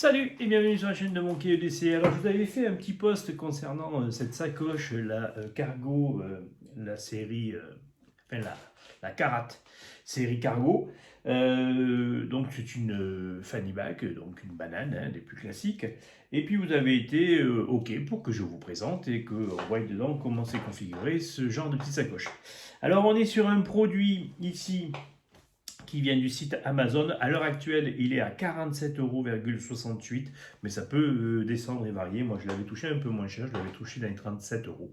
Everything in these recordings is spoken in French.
Salut et bienvenue sur la chaîne de Monkey EDC. Alors je vous avais fait un petit post concernant cette sacoche, la Cargo, la série, la Karat série Cargo. Donc c'est une fanny bag, donc une banane, hein, des plus classiques. Et puis vous avez été OK pour que je vous présente et qu'on voie dedans comment c'est configuré ce genre de petite sacoche. Alors on est sur un produit ici qui vient du site Amazon. À l'heure actuelle, il est à 47,68 €, mais ça peut descendre et varier. Moi, je l'avais touché un peu moins cher, je l'avais touché dans les 37 €. Donc,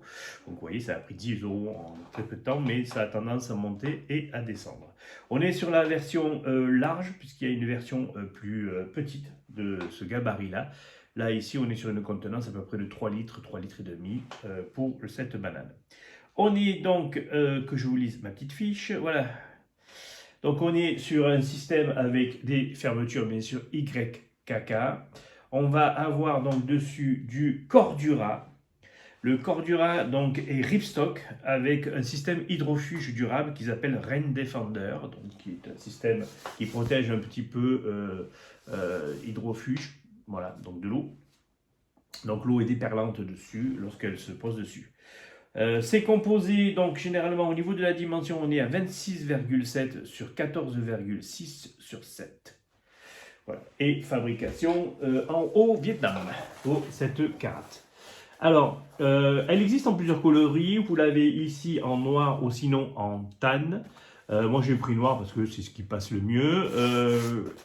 vous voyez, ça a pris 10 € en très peu de temps, mais ça a tendance à monter et à descendre. On est sur la version large, puisqu'il y a une version plus petite de ce gabarit-là. Là, ici, on est sur une contenance à peu près de 3 litres, 3 litres et demi pour cette banane. On est donc, que je vous lise ma petite fiche, voilà. Donc on est sur un système avec des fermetures bien sûr YKK. On va avoir donc dessus du Cordura. Le Cordura donc est ripstock avec un système hydrofuge durable qu'ils appellent Rain Defender, donc qui est un système qui protège un petit peu hydrofuge, voilà, donc de l'eau. Donc l'eau est déperlante dessus lorsqu'elle se pose dessus. C'est composé, donc généralement au niveau de la dimension, on est à 26,7 sur 14,6 sur 7. Voilà. Et fabrication au Vietnam, au 7 carats. Alors, elle existe en plusieurs coloris. Vous l'avez ici en noir ou sinon en tan. Moi j'ai pris noir parce que c'est ce qui passe le mieux.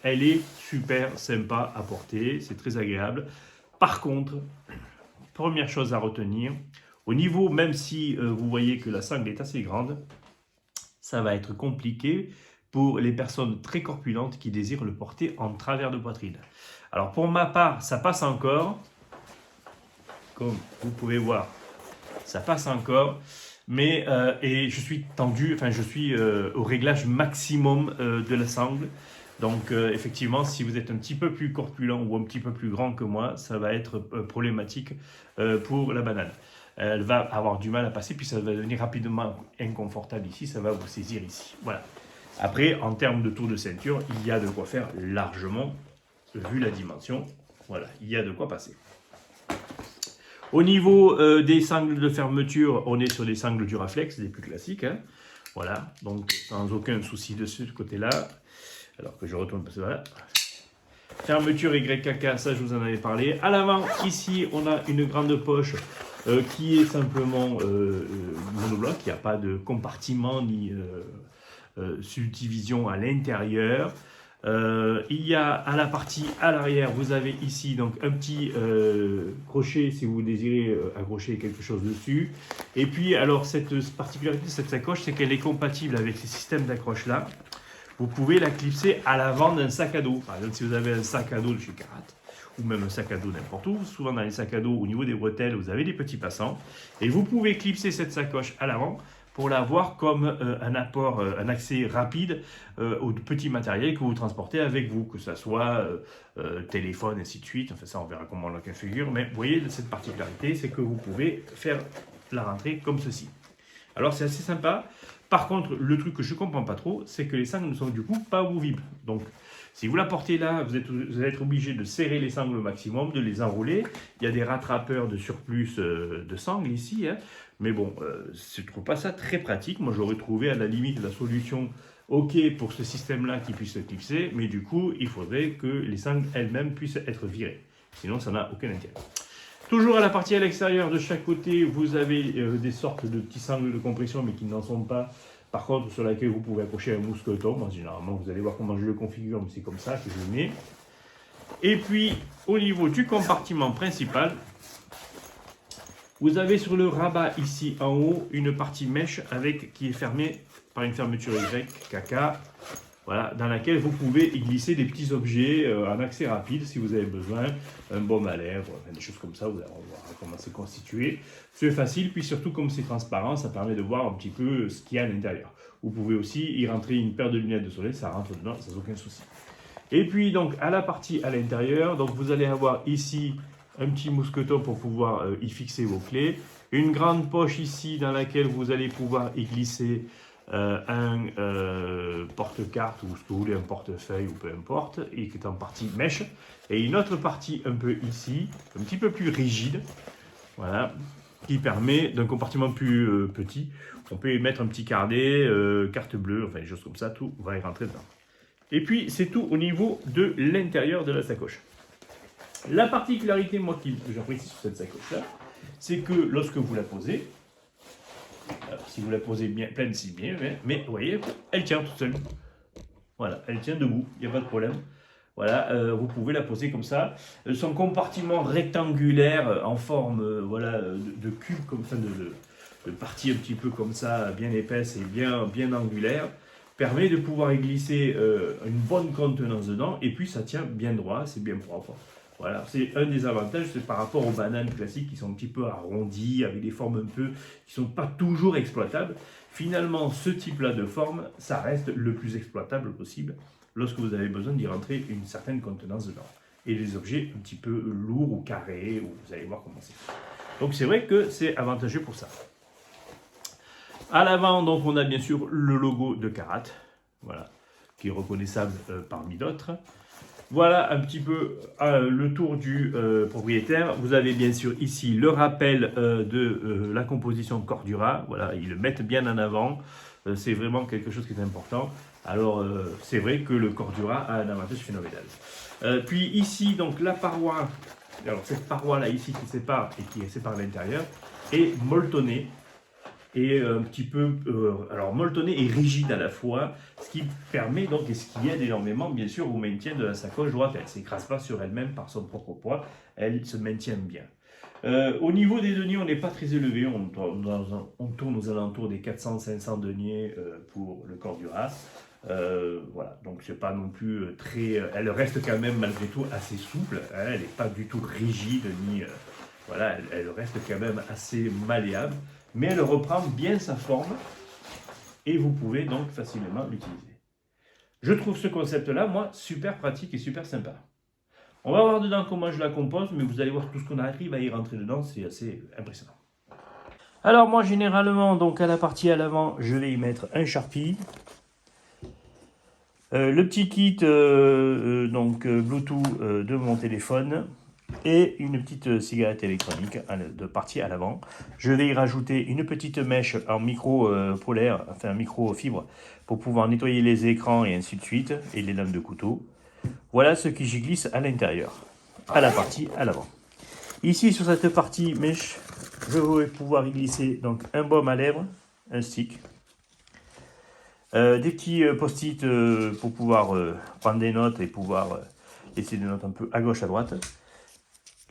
Elle est super sympa à porter, c'est très agréable. Par contre, première chose à retenir, au niveau, même si vous voyez que la sangle est assez grande, ça va être compliqué pour les personnes très corpulentes qui désirent le porter en travers de poitrine. Alors pour ma part, ça passe encore, comme vous pouvez voir, ça passe encore, mais et je suis tendu, enfin je suis au réglage maximum de la sangle. Donc effectivement, si vous êtes un petit peu plus corpulent ou un petit peu plus grand que moi, ça va être problématique pour la banane. Elle va avoir du mal à passer, puis ça va devenir rapidement inconfortable ici, ça va vous saisir ici. Voilà. Après, en termes de tour de ceinture, il y a de quoi faire largement, vu la dimension. Voilà, il y a de quoi passer. Au niveau des sangles de fermeture, on est sur des sangles Duraflex, des plus classiques. Hein. Voilà, donc sans aucun souci de ce côté-là. Alors que je retourne, parce que voilà. Fermeture YKK, ça je vous en avais parlé. À l'avant, ici, on a une grande poche qui est simplement monobloc. Il n'y a pas de compartiment ni subdivision à l'intérieur. Il y a à la partie à l'arrière, vous avez ici donc un petit crochet si vous désirez accrocher quelque chose dessus. Et puis, alors, cette particularité de cette sacoche, c'est qu'elle est compatible avec ces systèmes d'accroche là. Vous pouvez la clipser à l'avant d'un sac à dos. Par exemple, si vous avez un sac à dos de chez Karat, ou même un sac à dos n'importe où, souvent dans les sacs à dos, au niveau des bretelles, vous avez des petits passants. Et vous pouvez clipser cette sacoche à l'avant pour l'avoir comme un apport, un accès rapide au petit matériel que vous transportez avec vous, que ce soit téléphone, ainsi de suite. Enfin, ça, on verra comment on la configure. Mais vous voyez, cette particularité, c'est que vous pouvez faire la rentrée comme ceci. Alors, c'est assez sympa. Par contre, le truc que je ne comprends pas trop, c'est que les sangles ne sont du coup pas amovibles. Donc, si vous la portez là, vous allez être obligé de serrer les sangles au maximum, de les enrouler. Il y a des rattrapeurs de surplus de sangles ici. Hein. Mais bon, je ne trouve pas ça très pratique. Moi, j'aurais trouvé à la limite la solution OK pour ce système-là qui puisse se clipser. Mais du coup, il faudrait que les sangles elles-mêmes puissent être virées. Sinon, ça n'a aucun intérêt. Toujours à la partie à l'extérieur, de chaque côté, vous avez des sortes de petits sangles de compression, mais qui n'en sont pas. Par contre, sur laquelle vous pouvez accrocher un mousqueton. Moi, généralement, vous allez voir comment je le configure, mais c'est comme ça que je le mets. Et puis, au niveau du compartiment principal, vous avez sur le rabat ici en haut une partie mèche qui est fermée par une fermeture YKK. Voilà, dans laquelle vous pouvez y glisser des petits objets en accès rapide si vous avez besoin, un baume à lèvres, des choses comme ça, vous allez voir comment c'est constitué. C'est facile, puis surtout comme c'est transparent, ça permet de voir un petit peu ce qu'il y a à l'intérieur. Vous pouvez aussi y rentrer une paire de lunettes de soleil, ça rentre dedans sans aucun souci. Et puis donc à la partie à l'intérieur, donc vous allez avoir ici un petit mousqueton pour pouvoir y fixer vos clés, une grande poche ici dans laquelle vous allez pouvoir y glisser un porte-carte ou ce que vous voulez, un portefeuille ou peu importe, et qui est en partie mèche, et une autre partie un peu ici, un petit peu plus rigide, voilà, qui permet d'un compartiment plus petit. On peut y mettre un petit carnet, carte bleue, enfin des choses comme ça, tout va y rentrer dedans. Et puis c'est tout au niveau de l'intérieur de la sacoche. La particularité, moi, que j'apprécie sur cette sacoche-là, c'est que lorsque vous la posez, alors, si vous la posez bien, pleine, si bien, mais vous voyez, elle tient toute seule. Voilà, elle tient debout, il n'y a pas de problème. Voilà, vous pouvez la poser comme ça. Son compartiment rectangulaire en forme voilà, de cube, comme ça, de partie un petit peu comme ça, bien épaisse et bien angulaire, permet de pouvoir y glisser une bonne contenance dedans, et puis ça tient bien droit, c'est bien propre. Voilà, c'est un des avantages, c'est par rapport aux bananes classiques qui sont un petit peu arrondies, avec des formes un peu qui ne sont pas toujours exploitables. Finalement, ce type-là de forme, ça reste le plus exploitable possible lorsque vous avez besoin d'y rentrer une certaine contenance dedans. Et les objets un petit peu lourds ou carrés, vous allez voir comment c'est. Donc c'est vrai que c'est avantageux pour ça. À l'avant, donc, on a bien sûr le logo de Carat, voilà, qui est reconnaissable parmi d'autres. Voilà un petit peu le tour du propriétaire. Vous avez bien sûr ici le rappel de la composition Cordura. Voilà, ils le mettent bien en avant. C'est vraiment quelque chose qui est important. Alors, c'est vrai que le Cordura a un avantage phénoménal. Puis ici, donc la paroi, alors cette paroi-là ici qui sépare et qui sépare l'intérieur, est molletonnée. Et un petit peu, alors molletonné et rigide à la fois, ce qui permet donc, et ce qui aide énormément bien sûr au maintien de la sacoche droite. Elle ne s'écrase pas sur elle-même par son propre poids, elle se maintient bien. Au niveau des deniers, on n'est pas très élevé, on tourne aux alentours des 400-500 deniers pour le Cordura. Voilà, donc c'est pas non plus très... elle reste quand même malgré tout assez souple, hein, elle n'est pas du tout rigide, ni... voilà, elle reste quand même assez malléable, mais elle reprend bien sa forme et vous pouvez donc facilement l'utiliser. Je trouve ce concept-là, moi, super pratique et super sympa. On va voir dedans comment je la compose, mais vous allez voir tout ce qu'on arrive à y rentrer dedans, c'est assez impressionnant. Alors moi, généralement, donc à la partie à l'avant, je vais y mettre un Sharpie. Le petit kit donc Bluetooth de mon téléphone et une petite cigarette électronique de partie à l'avant. Je vais y rajouter une petite mèche en micro polaire, enfin micro fibre, pour pouvoir nettoyer les écrans et ainsi de suite, et les lames de couteau. Voilà ce que j'y glisse à l'intérieur, à la partie à l'avant. Ici sur cette partie mèche, je vais pouvoir y glisser donc un baume à lèvres, un stick, des petits post-it pour pouvoir prendre des notes et pouvoir laisser des notes un peu à gauche à droite.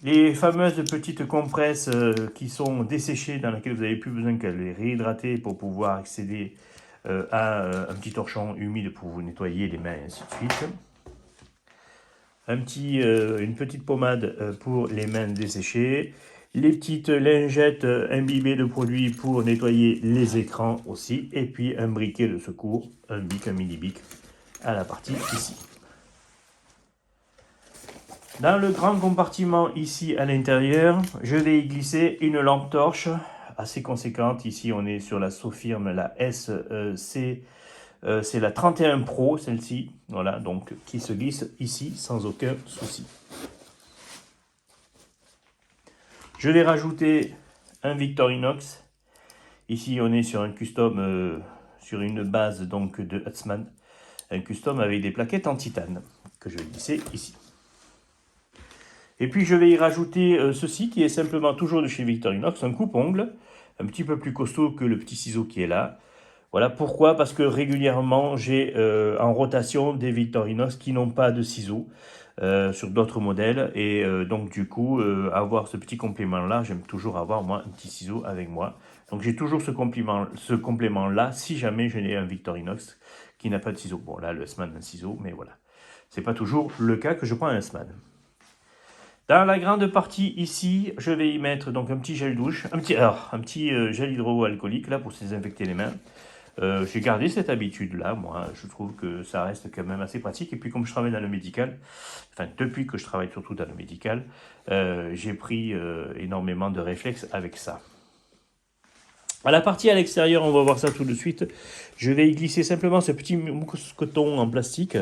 Les fameuses petites compresses qui sont desséchées, dans lesquelles vous n'avez plus besoin qu'elles les réhydrater pour pouvoir accéder à un petit torchon humide pour vous nettoyer les mains et ainsi de suite. Une petite pommade pour les mains desséchées. Les petites lingettes imbibées de produits pour nettoyer les écrans aussi. Et puis un briquet de secours, un mini-bic à la partie ici. Dans le grand compartiment ici à l'intérieur, je vais y glisser une lampe torche assez conséquente. Ici, on est sur la Sofirm, la SC, c'est la 31 Pro, celle-ci, voilà, donc qui se glisse ici sans aucun souci. Je vais rajouter un Victorinox. Ici, on est sur un custom, sur une base donc de Hutzmann, un custom avec des plaquettes en titane que je vais glisser ici. Et puis je vais y rajouter ceci qui est simplement toujours de chez Victorinox, un coupe-ongle, un petit peu plus costaud que le petit ciseau qui est là. Voilà pourquoi, parce que régulièrement j'ai en rotation des Victorinox qui n'ont pas de ciseaux sur d'autres modèles. Et donc du coup, avoir ce petit complément-là, j'aime toujours avoir moi un petit ciseau avec moi. Donc j'ai toujours ce complément-là si jamais je n'ai un Victorinox qui n'a pas de ciseau. Bon là, le Hussmann a un ciseau, mais voilà. C'est pas toujours le cas que je prends un Hussmann. Dans la grande partie ici, je vais y mettre donc un petit gel douche, un petit gel hydroalcoolique là pour se désinfecter les mains. J'ai gardé cette habitude-là, moi, je trouve que ça reste quand même assez pratique. Et puis comme je travaille dans le médical, enfin depuis que je travaille surtout dans le médical, j'ai pris énormément de réflexes avec ça. À la partie à l'extérieur, on va voir ça tout de suite. Je vais y glisser simplement ce petit mousqueton en plastique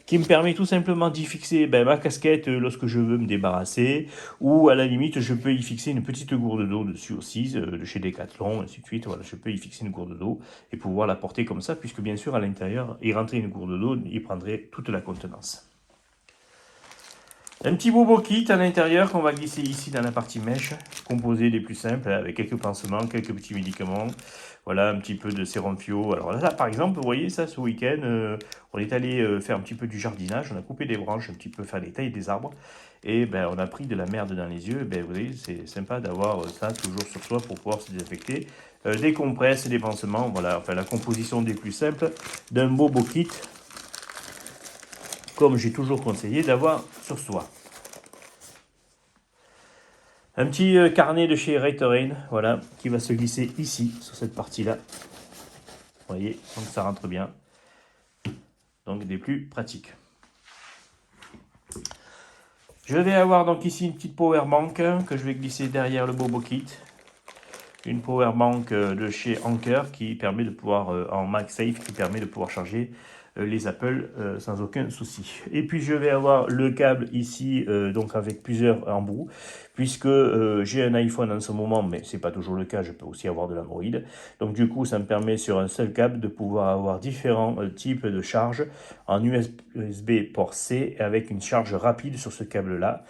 qui me permet tout simplement d'y fixer ma casquette lorsque je veux me débarrasser, ou à la limite je peux y fixer une petite gourde d'eau dessus aussi, de chez Decathlon, ainsi de suite. Voilà, je peux y fixer une gourde d'eau et pouvoir la porter comme ça, puisque bien sûr à l'intérieur, y rentrer une gourde d'eau, il prendrait toute la contenance. Un petit bobo kit à l'intérieur qu'on va glisser ici dans la partie mèche, composé des plus simples, avec quelques pansements, quelques petits médicaments, voilà, un petit peu de sérum fio. Alors là, par exemple, vous voyez ça, ce week-end, on est allé faire un petit peu du jardinage, on a coupé des branches, un petit peu faire des tailles des arbres, et on a pris de la merde dans les yeux. Vous voyez, c'est sympa d'avoir ça toujours sur soi pour pouvoir se désinfecter. Des compresses, des pansements, voilà, enfin la composition des plus simples d'un bobo kit, comme j'ai toujours conseillé d'avoir sur soi. Un petit carnet de chez Raytorain, voilà, qui va se glisser ici, sur cette partie-là. Vous voyez, donc ça rentre bien. Donc des plus pratiques. Je vais avoir donc ici une petite power bank que je vais glisser derrière le bobo kit. Une power bank de chez Anker qui permet de pouvoir, en MagSafe, qui permet de pouvoir charger les Apple sans aucun souci. Et puis je vais avoir le câble ici, donc avec plusieurs embouts, puisque j'ai un iPhone en ce moment, mais c'est pas toujours le cas, je peux aussi avoir de l'Android. Donc du coup, ça me permet sur un seul câble de pouvoir avoir différents types de charge en USB port C avec une charge rapide sur ce câble-là.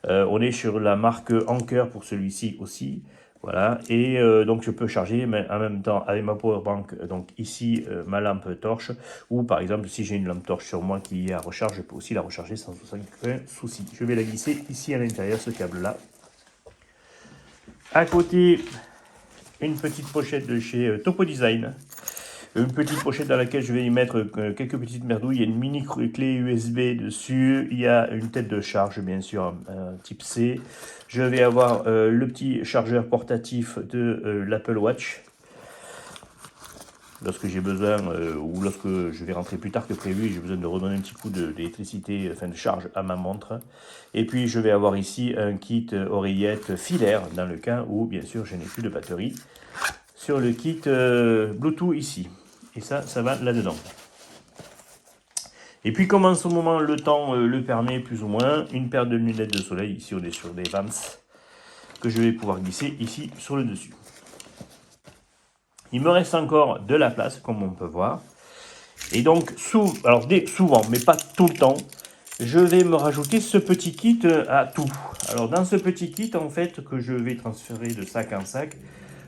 On est sur la marque Anker pour celui-ci aussi. Voilà, et donc je peux charger en même temps avec ma powerbank, donc ici ma lampe torche, ou par exemple si j'ai une lampe torche sur moi qui est à recharge, je peux aussi la recharger sans aucun souci. Je vais la glisser ici à l'intérieur, ce câble-là. À côté, une petite pochette de chez Topo Design. Une petite pochette dans laquelle je vais y mettre quelques petites merdouilles. Il y a une mini clé USB dessus. Il y a une tête de charge, bien sûr, type C. Je vais avoir le petit chargeur portatif de l'Apple Watch. Lorsque j'ai besoin, ou lorsque je vais rentrer plus tard que prévu, j'ai besoin de redonner un petit coup d'électricité, enfin de charge à ma montre. Et puis je vais avoir ici un kit oreillette filaire, dans le cas où, bien sûr, je n'ai plus de batterie, sur le kit Bluetooth ici. Et ça va là-dedans. Et puis comme en ce moment le temps le permet plus ou moins, une paire de lunettes de soleil, ici on est sur des Vans, que je vais pouvoir glisser ici sur le dessus. Il me reste encore de la place, comme on peut voir. Et donc, souvent, mais pas tout le temps, je vais me rajouter ce petit kit à tout. Alors dans ce petit kit, en fait, que je vais transférer de sac en sac,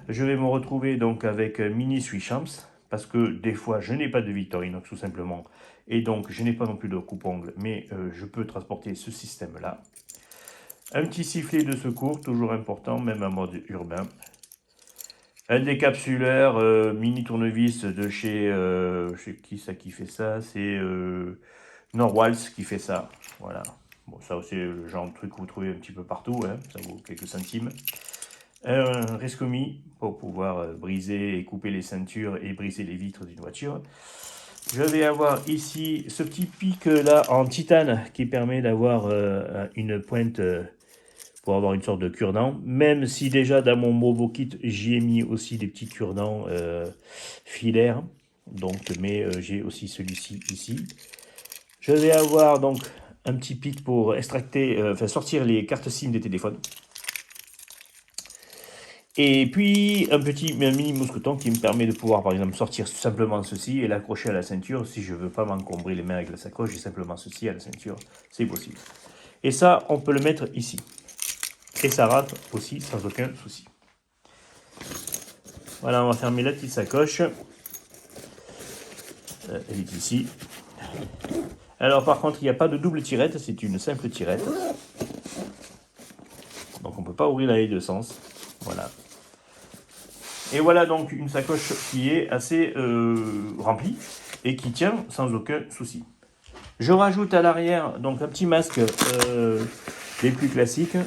je vais me retrouver donc avec mini Switchamps, parce que des fois je n'ai pas de Victorinox tout simplement, et donc je n'ai pas non plus de coupe-ongle, mais je peux transporter ce système-là. Un petit sifflet de secours, toujours important, même en mode urbain. Un décapsuleur mini tournevis de chez qui ça qui fait ça, c'est Norwaltz qui fait ça, voilà. Bon, ça aussi le genre de truc que vous trouvez un petit peu partout, hein, ça vaut quelques centimes. Un Rescomi pour pouvoir briser et couper les ceintures et briser les vitres d'une voiture. Je vais avoir ici ce petit pic là en titane qui permet d'avoir une pointe pour avoir une sorte de cure-dent. Même si déjà dans mon Movo Kit j'y ai mis aussi des petits cure-dents filaires. Donc, mais j'ai aussi celui-ci ici. Je vais avoir donc un petit pic pour extracter, sortir les cartes SIM des téléphones. Et puis un mini mousqueton qui me permet de pouvoir par exemple sortir simplement ceci et l'accrocher à la ceinture. Si je ne veux pas m'encombrer les mains avec la sacoche, j'ai simplement ceci à la ceinture, c'est possible. Et ça, on peut le mettre ici. Et ça rentre aussi sans aucun souci. Voilà, on va fermer la petite sacoche. Elle est ici. Alors par contre, il n'y a pas de double tirette, c'est une simple tirette. Donc on ne peut pas ouvrir les deux sens. Voilà. Et voilà donc une sacoche qui est assez remplie et qui tient sans aucun souci. Je rajoute à l'arrière donc un petit masque des plus classiques,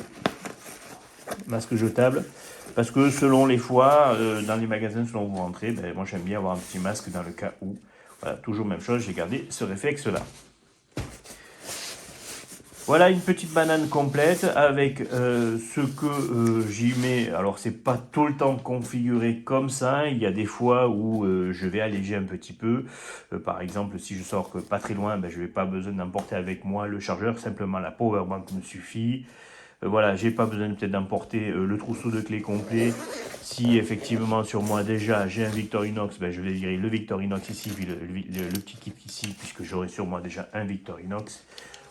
masque jetable, parce que selon les fois, dans les magasins selon où vous rentrez, moi j'aime bien avoir un petit masque dans le cas où. Voilà, toujours même chose, j'ai gardé ce réflexe là. Voilà une petite banane complète avec ce que j'y mets. Alors c'est pas tout le temps configuré comme ça. Il y a des fois où je vais alléger un petit peu. Par exemple, si je sors que pas très loin, ben, je vais pas besoin d'emporter avec moi le chargeur. Simplement la power bank me suffit. Voilà, j'ai pas besoin peut-être d'emporter le trousseau de clés complet. Si effectivement sur moi déjà j'ai un Victorinox, ben, je vais virer le Victorinox ici, puis le petit kit ici, puisque j'aurai sur moi déjà un Victorinox.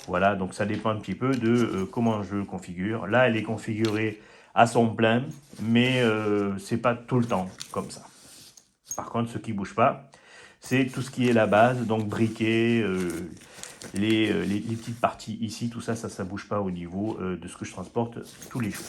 Voilà, donc ça dépend un petit peu de comment je le configure. Là, elle est configurée à son plein, mais c'est pas tout le temps comme ça. Par contre, ce qui ne bouge pas, c'est tout ce qui est la base, donc briquet, les petites parties ici, tout ça, ça ne bouge pas au niveau de ce que je transporte tous les jours.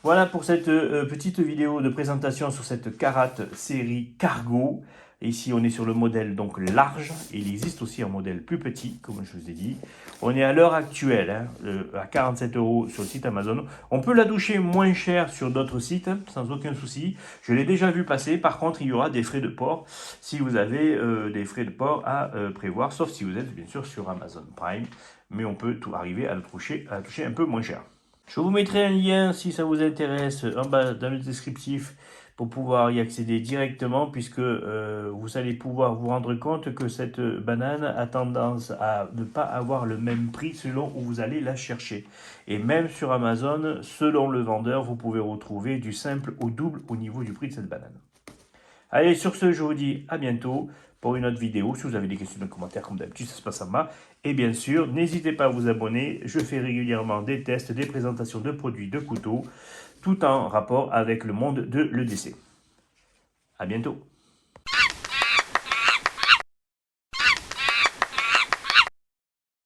Voilà pour cette petite vidéo de présentation sur cette Karat série Cargo. Ici, on est sur le modèle donc large. Il existe aussi un modèle plus petit, comme je vous ai dit. On est à l'heure actuelle à 47 € sur le site Amazon. On peut la doucher moins cher sur d'autres sites, sans aucun souci. Je l'ai déjà vu passer. Par contre, il y aura des frais de port si vous avez des frais de port à prévoir, sauf si vous êtes bien sûr sur Amazon Prime. Mais on peut tout arriver à la toucher un peu moins cher. Je vous mettrai un lien si ça vous intéresse en bas dans le descriptif pour pouvoir y accéder directement puisque vous allez pouvoir vous rendre compte que cette banane a tendance à ne pas avoir le même prix selon où vous allez la chercher. Et même sur Amazon, selon le vendeur, vous pouvez retrouver du simple au double au niveau du prix de cette banane. Allez, sur ce, je vous dis à bientôt pour une autre vidéo. Si vous avez des questions, des commentaires, comme d'habitude, ça se passe en bas. Et bien sûr, n'hésitez pas à vous abonner. Je fais régulièrement des tests, des présentations de produits, de couteaux, tout en rapport avec le monde de l'EDC. À bientôt.